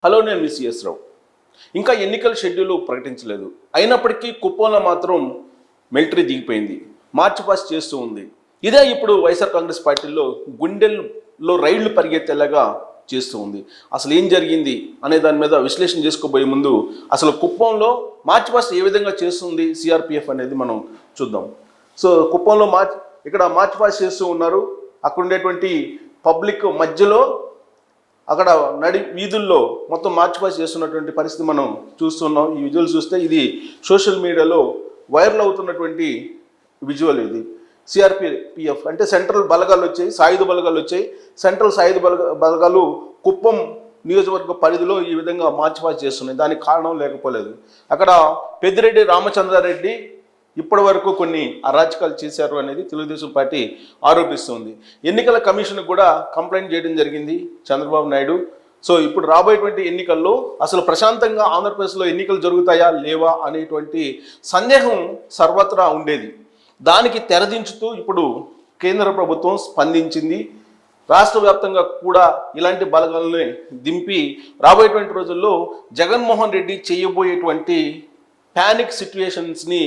Hello, నేను మీ CS రావు. ఇంకా ఎన్నికల షెడ్యూల్ ప్రకటించలేదు. అయినప్పటికీ కుప్పంలో మాత్రం మిలిటరీ దిగిపోయింది, మార్చి పాస్ చేస్తూ ఉంది. ఇదే ఇప్పుడు వైఎస్ఆర్ కాంగ్రెస్ పార్టీలో గుండెల్లో రైళ్లు పరిగెత్తేలాగా చేస్తూ ఉంది. అసలు ఏం జరిగింది అనే దాని మీద విశ్లేషణ చేసుకోబోయే ముందు అసలు కుప్పంలో మార్చి పాస్ ఏ విధంగా చేస్తుంది సిఆర్పిఎఫ్ అనేది మనం చూద్దాం. సో కుప్పంలో ఇక్కడ మార్చి పాస్ చేస్తూ ఉన్నారు. అక్కడ ఉండేటువంటి పబ్లిక్ మధ్యలో అక్కడ వీధుల్లో మొత్తం మార్చి పాస్ చేస్తున్నటువంటి పరిస్థితి మనం చూస్తున్నాం. ఈ విజువల్ చూస్తే ఇది సోషల్ మీడియాలో వైరల్ అవుతున్నటువంటి విజువల్. ఇది సిఆర్పిఎఫ్ అంటే సెంట్రల్ బలగాలు వచ్చాయి, సాయుధ బలగాలు వచ్చాయి. సెంట్రల్ సాయుధ బలగాలు కుప్పం నియోజకవర్గ పరిధిలో ఈ విధంగా మార్చి పాస్ చేస్తున్నాయి. దానికి కారణం లేకపోలేదు. అక్కడ పెద్దిరెడ్డి రామచంద్రారెడ్డి ఇప్పటి వరకు కొన్ని అరాచకాలు చేశారు అనేది తెలుగుదేశం పార్టీ ఆరోపిస్తుంది. ఎన్నికల కమిషన్ కూడా కంప్లైంట్ చేయడం జరిగింది చంద్రబాబు నాయుడు. సో ఇప్పుడు రాబోయేటువంటి ఎన్నికల్లో అసలు ప్రశాంతంగా ఆంధ్రప్రదేశ్లో ఎన్నికలు జరుగుతాయా లేవా అనేటువంటి సందేహం సర్వత్రా ఉండేది. దానికి తెరదించుతూ ఇప్పుడు కేంద్ర ప్రభుత్వం స్పందించింది. రాష్ట్ర వ్యాప్తంగా కూడా ఇలాంటి బలగాలని దింపి రాబోయేటువంటి రోజుల్లో జగన్మోహన్ రెడ్డి చేయబోయేటువంటి ప్యానిక్ సిచ్యువేషన్స్ని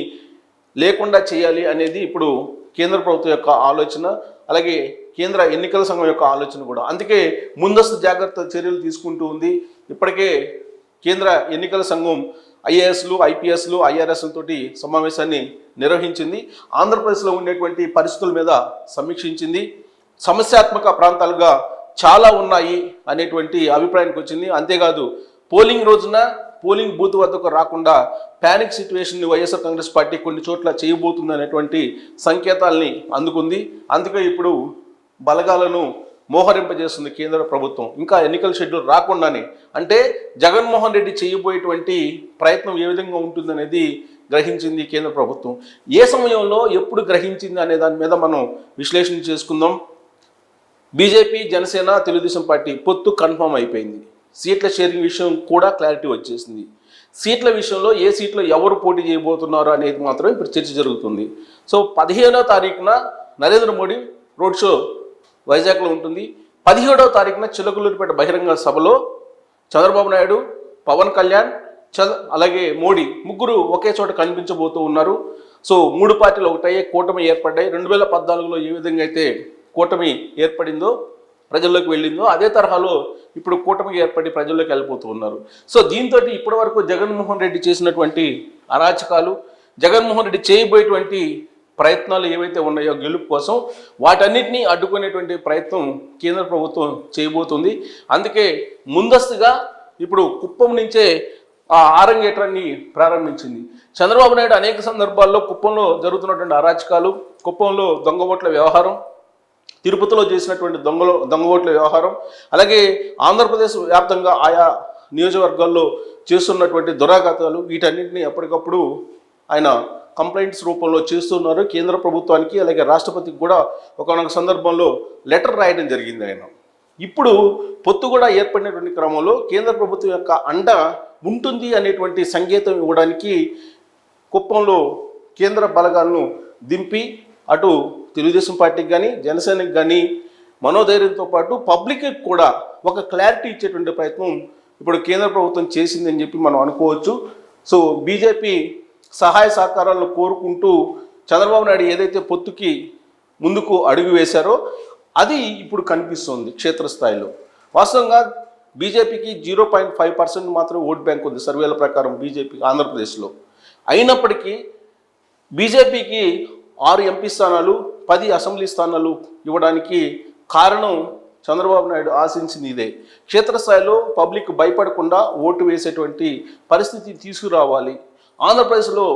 లేకుండా చేయాలి అనేది ఇప్పుడు కేంద్ర ప్రభుత్వం యొక్క ఆలోచన, అలాగే కేంద్ర ఎన్నికల సంఘం యొక్క ఆలోచన కూడా. అందుకే ముందస్తు జాగ్రత్త చర్యలు తీసుకుంటూ ఉంది. ఇప్పటికే కేంద్ర ఎన్నికల సంఘం ఐఏఎస్లు, ఐపీఎస్లు, ఐఆర్ఎస్లతోటి సమావేశాన్ని నిర్వహించింది. ఆంధ్రప్రదేశ్లో ఉండేటువంటి పరిస్థితుల మీద సమీక్షించింది. సమస్యాత్మక ప్రాంతాలుగా చాలా ఉన్నాయి అనేటువంటి అభిప్రాయానికి వచ్చింది. అంతేకాదు పోలింగ్ రోజున పోలింగ్ బూత్ వద్దకు రాకుండా ప్యానిక్ సిచ్యువేషన్ని వైఎస్ఆర్ కాంగ్రెస్ పార్టీ కొన్ని చోట్ల చేయబోతుంది అనేటువంటి సంకేతాల్ని అందుకుంది. అందుకే ఇప్పుడు బలగాలను మోహరింపజేస్తుంది కేంద్ర ప్రభుత్వం. ఇంకా ఎన్నికల షెడ్యూల్ రాకుండానే, అంటే జగన్మోహన్ రెడ్డి చేయబోయేటువంటి ప్రయత్నం ఏ విధంగా ఉంటుందనేది గ్రహించింది కేంద్ర ప్రభుత్వం. ఏ సమయంలో ఎప్పుడు గ్రహించింది అనే దాని మీద మనం విశ్లేషణ చేసుకుందాం. బీజేపీ, జనసేన, తెలుగుదేశం పార్టీ పొత్తు కన్ఫర్మ్ అయిపోయింది. సీట్ల షేరింగ్ విషయం కూడా క్లారిటీ వచ్చేసింది. సీట్ల విషయంలో ఏ సీట్లో ఎవరు పోటీ చేయబోతున్నారు అనేది మాత్రం ఇప్పుడు చర్చ జరుగుతుంది. సో 15వ తారీఖున నరేంద్ర మోడీ రోడ్ షో వైజాగ్లో ఉంటుంది. 17వ తారీఖున చిలకలూరిపేట బహిరంగ సభలో చంద్రబాబు నాయుడు, పవన్ కళ్యాణ్, అలాగే మోడీ ముగ్గురు ఒకే చోట కనిపించబోతూ ఉన్నారు. సో 3 పార్టీలు ఒకటయ్యే కూటమి ఏర్పడ్డాయి. 2014లో ఏ విధంగా అయితే కూటమి ఏర్పడిందో, ప్రజల్లోకి వెళ్ళిందో, అదే తరహాలో ఇప్పుడు కూటమికి ఏర్పడి ప్రజల్లోకి వెళ్ళిపోతూ ఉన్నారు. సో దీంతో ఇప్పటి వరకు జగన్మోహన్ రెడ్డి చేసినటువంటి అరాచకాలు, జగన్మోహన్ రెడ్డి చేయబోయేటువంటి ప్రయత్నాలు ఏవైతే ఉన్నాయో గెలుపు కోసం, వాటన్నిటినీ అడ్డుకునేటువంటి ప్రయత్నం కేంద్ర ప్రభుత్వం చేయబోతుంది. అందుకే ముందస్తుగా ఇప్పుడు కుప్పం నుంచే ఆ ఆరంగేట్రాన్ని ప్రారంభించింది. చంద్రబాబు నాయుడు అనేక సందర్భాల్లో కుప్పంలో జరుగుతున్నటువంటి అరాచకాలు, కుప్పంలో దొంగ ఓట్ల వ్యవహారం, తిరుపతిలో చేసినటువంటి దొంగ ఓట్ల వ్యవహారం, అలాగే ఆంధ్రప్రదేశ్ వ్యాప్తంగా ఆయా నియోజకవర్గాల్లో చేస్తున్నటువంటి దురాఘాతాలు, వీటన్నింటినీ ఎప్పటికప్పుడు ఆయన కంప్లైంట్స్ రూపంలో చేస్తున్నారు కేంద్ర ప్రభుత్వానికి. అలాగే రాష్ట్రపతికి కూడా ఒకనొక సందర్భంలో లెటర్ రాయడం జరిగింది ఆయన. ఇప్పుడు పొత్తు కూడా ఏర్పడినటువంటి క్రమంలో కేంద్ర ప్రభుత్వం యొక్క అండ ఉంటుంది అనేటువంటి సంకేతం ఇవ్వడానికి కుప్పంలో కేంద్ర బలగాలను దింపి అటు తెలుగుదేశం పార్టీకి కానీ, జనసేనకి కానీ మనోధైర్యంతో పాటు పబ్లిక్కి కూడా ఒక క్లారిటీ ఇచ్చేటువంటి ప్రయత్నం ఇప్పుడు కేంద్ర ప్రభుత్వం చేసిందని చెప్పి మనం అనుకోవచ్చు. సో బీజేపీ సహాయ సహకారాలను కోరుకుంటూ చంద్రబాబు నాయుడు ఏదైతే పొత్తుకి ముందుకు అడుగు వేశారో అది ఇప్పుడు కనిపిస్తుంది క్షేత్రస్థాయిలో. వాస్తవంగా బీజేపీకి 0.5% మాత్రమే ఓట్ బ్యాంక్ ఉంది సర్వేల ప్రకారం బీజేపీకి ఆంధ్రప్రదేశ్లో. అయినప్పటికీ బీజేపీకి 6 ఎంపీ స్థానాలు, 10 అసెంబ్లీ స్థానాలు ఇవ్వడానికి కారణం చంద్రబాబు నాయుడు ఆశించింది ఇదే. క్షేత్రస్థాయిలో పబ్లిక్ భయపడకుండా ఓటు వేసేటువంటి పరిస్థితి తీసుకురావాలి, ఆంధ్రప్రదేశ్లో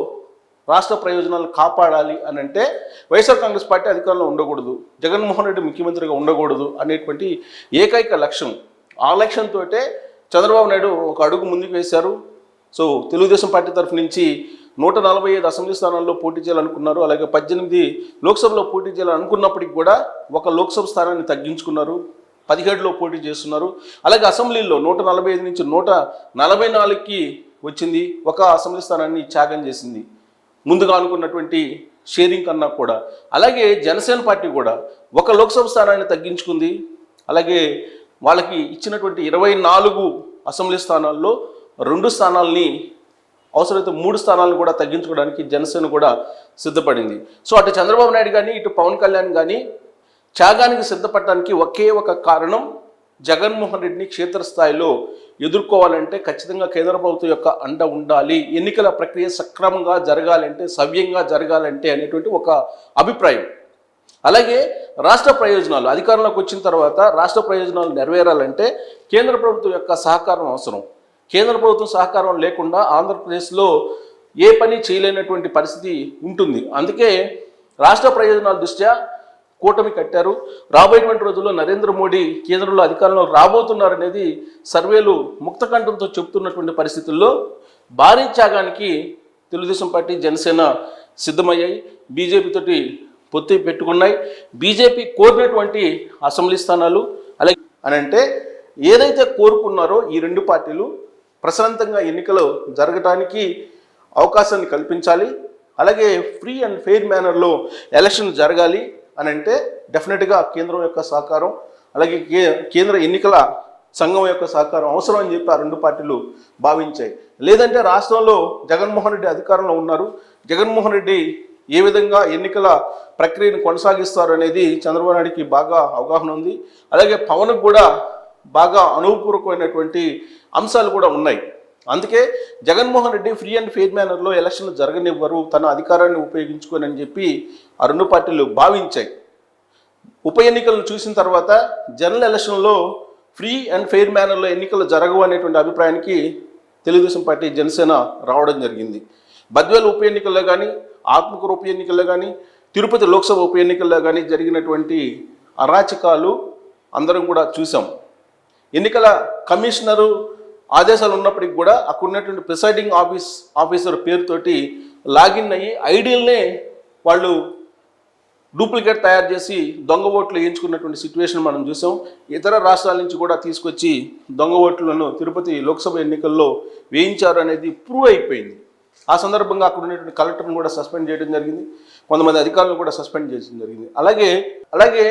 రాష్ట్ర ప్రయోజనాలు కాపాడాలి అని అంటే వైఎస్ఆర్ కాంగ్రెస్ పార్టీ అధికారంలో ఉండకూడదు, జగన్మోహన్ రెడ్డి ముఖ్యమంత్రిగా ఉండకూడదు అనేటువంటి ఏకైక లక్ష్యం. ఆ లక్ష్యంతో చంద్రబాబు నాయుడు ఒక అడుగు ముందుకు వేశారు. సో తెలుగుదేశం పార్టీ తరఫు నుంచి 145 అసెంబ్లీ స్థానాల్లో పోటీ చేయాలనుకున్నారు. అలాగే 18 లోక్సభలో పోటీ చేయాలనుకున్నప్పటికీ కూడా ఒక లోక్సభ స్థానాన్ని తగ్గించుకున్నారు, 17లో పోటీ చేస్తున్నారు. అలాగే అసెంబ్లీలో 145 నుంచి 144కి వచ్చింది, ఒక అసెంబ్లీ స్థానాన్ని త్యాగం చేసింది ముందుగా అనుకున్నటువంటి షేరింగ్ కన్నా కూడా. అలాగే జనసేన పార్టీ కూడా ఒక లోక్సభ స్థానాన్ని తగ్గించుకుంది. అలాగే వాళ్ళకి ఇచ్చినటువంటి 24 అసెంబ్లీ స్థానాల్లో 2 స్థానాల్ని అవసరమైతే 3 స్థానాలను కూడా తగ్గించుకోవడానికి జనసేన కూడా సిద్ధపడింది. సో అటు చంద్రబాబు నాయుడు కానీ ఇటు పవన్ కళ్యాణ్ కానీ త్యాగానికి సిద్ధపడడానికి ఒకే ఒక కారణం, జగన్మోహన్ రెడ్డిని క్షేత్రస్థాయిలో ఎదుర్కోవాలంటే ఖచ్చితంగా కేంద్ర ప్రభుత్వం యొక్క అండ ఉండాలి, ఎన్నికల ప్రక్రియ సక్రమంగా జరగాలంటే, సవ్యంగా జరగాలంటే అనేటువంటి ఒక అభిప్రాయం. అలాగే రాష్ట్ర ప్రయోజనాలు, అధికారంలోకి వచ్చిన తర్వాత రాష్ట్ర ప్రయోజనాలు నెరవేరాలంటే కేంద్ర ప్రభుత్వం యొక్క సహకారం అవసరం. కేంద్ర ప్రభుత్వం సహకారం లేకుండా ఆంధ్రప్రదేశ్లో ఏ పని చేయలేనటువంటి పరిస్థితి ఉంటుంది. అందుకే రాష్ట్ర ప్రయోజనాల దృష్ట్యా కూటమి కట్టారు. రాబోయేటువంటి రోజుల్లో నరేంద్ర మోడీ కేంద్రంలో అధికారంలో రాబోతున్నారనేది సర్వేలు ముక్తకంఠంతో చెబుతున్నటువంటి పరిస్థితుల్లో భారీ త్యాగానికి తెలుగుదేశం పార్టీ, జనసేన సిద్ధమయ్యాయి. బీజేపీతోటి పొత్తు పెట్టుకున్నాయి. బీజేపీ కోరినటువంటి అసెంబ్లీ స్థానాలు అలాగే అని అంటే ఏదైతే కోరుకున్నారో ఈ 2 పార్టీలు ప్రశాంతంగా ఎన్నికలు జరగడానికి అవకాశాన్ని కల్పించాలి. అలాగే ఫ్రీ అండ్ ఫెయిర్ మేనర్లో ఎలక్షన్ జరగాలి అని అంటే డెఫినెట్గా కేంద్రం యొక్క సహకారం, అలాగే కేంద్ర ఎన్నికల సంఘం యొక్క సహకారం అవసరం అని చెప్పి ఆ 2 పార్టీలు భావించాయి. లేదంటే రాష్ట్రంలో జగన్మోహన్ రెడ్డి అధికారంలో ఉన్నారు, జగన్మోహన్ రెడ్డి ఏ విధంగా ఎన్నికల ప్రక్రియను కొనసాగిస్తారు అనేది చంద్రబాబు నాయుడికి బాగా అవగాహన ఉంది. అలాగే పవన్కు కూడా బాగా అనుభవపూర్వకమైనటువంటి అంశాలు కూడా ఉన్నాయి. అందుకే Jaganmohan Reddy free and fair మేనర్లో ఎలక్షన్లు జరగనివ్వరు, తన అధికారాన్ని ఉపయోగించుకొని అని చెప్పి ఆ 2 పార్టీలు భావించాయి. ఉప ఎన్నికలను చూసిన తర్వాత జనరల్ ఎలక్షన్లో ఫ్రీ అండ్ ఫెయిర్ మేనర్లో ఎన్నికలు జరగవు అనేటువంటి అభిప్రాయానికి తెలుగుదేశం పార్టీ, జనసేన రావడం జరిగింది. బద్వేల్ ఉప ఎన్నికల్లో కానీ, ఆత్మకూరు ఉప ఎన్నికల్లో కానీ, తిరుపతి లోక్సభ ఉప ఎన్నికల్లో కానీ జరిగినటువంటి అరాచకాలు అందరం కూడా చూసాం. ఎన్నికల కమిషనరు ఆదేశాలు ఉన్నప్పటికీ కూడా అక్కడ ఉన్నటువంటి ప్రిసైడింగ్ ఆఫీసర్ పేరుతోటి లాగిన్ అయ్యి ఐడియల్నే వాళ్ళు డూప్లికేట్ తయారు చేసి దొంగ ఓట్లు వేయించుకున్నటువంటి సిచ్యువేషన్ మనం చూసాం. ఇతర రాష్ట్రాల నుంచి కూడా తీసుకొచ్చి దొంగ ఓట్లను తిరుపతి లోక్సభ ఎన్నికల్లో వేయించారు అనేది ప్రూవ్ అయిపోయింది. ఆ సందర్భంగా అక్కడ ఉన్నటువంటి కలెక్టర్ని కూడా సస్పెండ్ చేయడం జరిగింది, కొంతమంది అధికారులను కూడా సస్పెండ్ చేయడం జరిగింది. అలాగే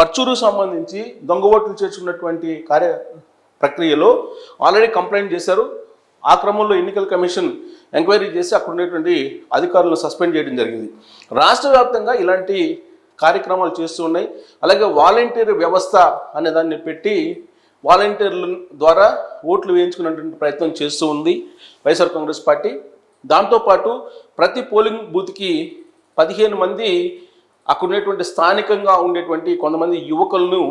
పర్చూరు సంబంధించి దొంగ ఓట్లు చేర్చుకున్నటువంటి ప్రక్రియలో ఆల్రెడీ కంప్లైంట్ చేశారు. ఆ క్రమంలో ఎన్నికల కమిషన్ ఎంక్వైరీ చేసి అక్కడ ఉన్నటువంటి అధికారులను సస్పెండ్ చేయడం జరిగింది. రాష్ట్ర వ్యాప్తంగా ఇలాంటి కార్యక్రమాలు చేస్తూ ఉన్నాయి. అలాగే వాలంటీర్ వ్యవస్థ అనే దాన్ని పెట్టి వాలంటీర్ల ద్వారా ఓట్లు వేయించుకునేటువంటి ప్రయత్నం చేస్తూ ఉంది వైఎస్ఆర్ కాంగ్రెస్ పార్టీ. దాంతోపాటు ప్రతి పోలింగ్ బూత్కి 15 మంది అక్కడ ఉన్నటువంటి స్థానికంగా ఉండేటువంటి కొంతమంది యువకులను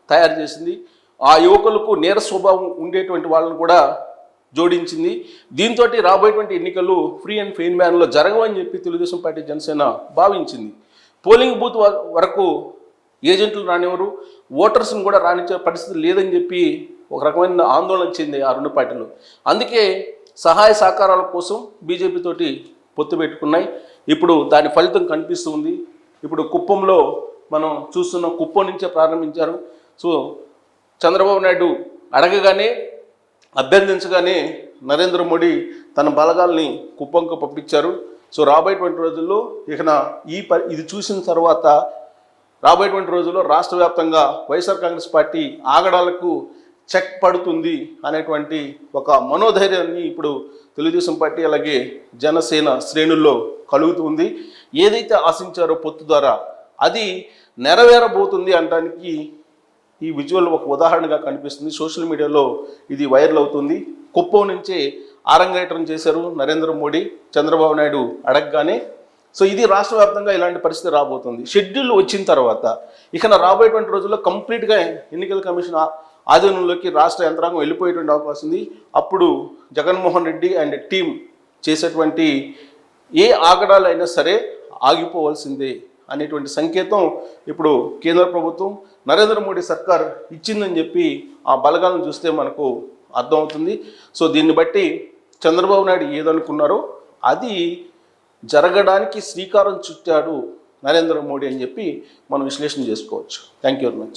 తయారు చేసింది. ఆ యువకులకు నేర స్వభావం ఉండేటువంటి వాళ్ళను కూడా జోడించింది. దీంతో రాబోయేటువంటి ఎన్నికలు ఫ్రీ అండ్ ఫెయిర్ మేనర్లో జరగవని చెప్పి తెలుగుదేశం పార్టీ, జనసేన భావించింది. పోలింగ్ బూత్ వరకు ఏజెంట్లు రానివ్వరు, ఓటర్స్ని కూడా రానిచ్చే పరిస్థితి లేదని చెప్పి ఒక రకమైన ఆందోళన చెంది ఆ 2 పార్టీలు. అందుకే సహాయ సహకారాల కోసం బీజేపీ తోటి పొత్తు పెట్టుకున్నాయి. ఇప్పుడు దాని ఫలితం కనిపిస్తుంది. ఇప్పుడు కుప్పంలో మనం చూస్తున్నాం, కుప్పం నుంచే ప్రారంభించారు. సో చంద్రబాబు నాయుడు అడగగానే, అభ్యర్థించగానే నరేంద్ర మోడీ తన బలగాల్ని కుప్పంకు పంపించారు. సో రాబోయేటువంటి రోజుల్లో ఇది చూసిన తర్వాత రాబోయేటువంటి రోజుల్లో రాష్ట్ర వ్యాప్తంగా వైఎస్ఆర్ కాంగ్రెస్ పార్టీ ఆగడాలకు చెక్ పడుతుంది అనేటువంటి ఒక మనోధైర్యాన్ని ఇప్పుడు తెలుగుదేశం పార్టీ అలాగే జనసేన శ్రేణుల్లో కలుగుతుంది. ఏదైతే ఆశించారో పొత్తు ద్వారా అది నెరవేరబోతుంది అనడానికి ఈ విజువల్ ఒక ఉదాహరణగా కనిపిస్తుంది. సోషల్ మీడియాలో ఇది వైరల్ అవుతుంది. కుప్పం నుంచే ఆరంగేట్రం చేశారు నరేంద్ర మోడీ, చంద్రబాబు నాయుడు అడగగానే. సో ఇది రాష్ట్ర వ్యాప్తంగా ఇలాంటి పరిస్థితి రాబోతుంది. షెడ్యూల్ వచ్చిన తర్వాత రాబోయేటువంటి రోజుల్లో కంప్లీట్గా ఎన్నికల కమిషన్ ఆధీనంలోకి రాష్ట్ర యంత్రాంగం వెళ్ళిపోయేటువంటి అవకాశం ఉంది. అప్పుడు జగన్మోహన్ రెడ్డి అండ్ టీం చేసేటువంటి ఏ ఆగడాలైనా సరే ఆగిపోవాల్సిందే అనేటువంటి సంకేతం ఇప్పుడు కేంద్ర ప్రభుత్వం, నరేంద్ర మోడీ సర్కార్ ఇచ్చిందని చెప్పి ఆ బలగాలను చూస్తే మనకు అర్థమవుతుంది. సో దీన్ని బట్టి చంద్రబాబు నాయుడు ఏదనుకున్నారో అది జరగడానికి శ్రీకారం చుట్టాడు నరేంద్ర మోడీ అని చెప్పి మనం విశ్లేషణ చేసుకోవచ్చు. Thank you very much.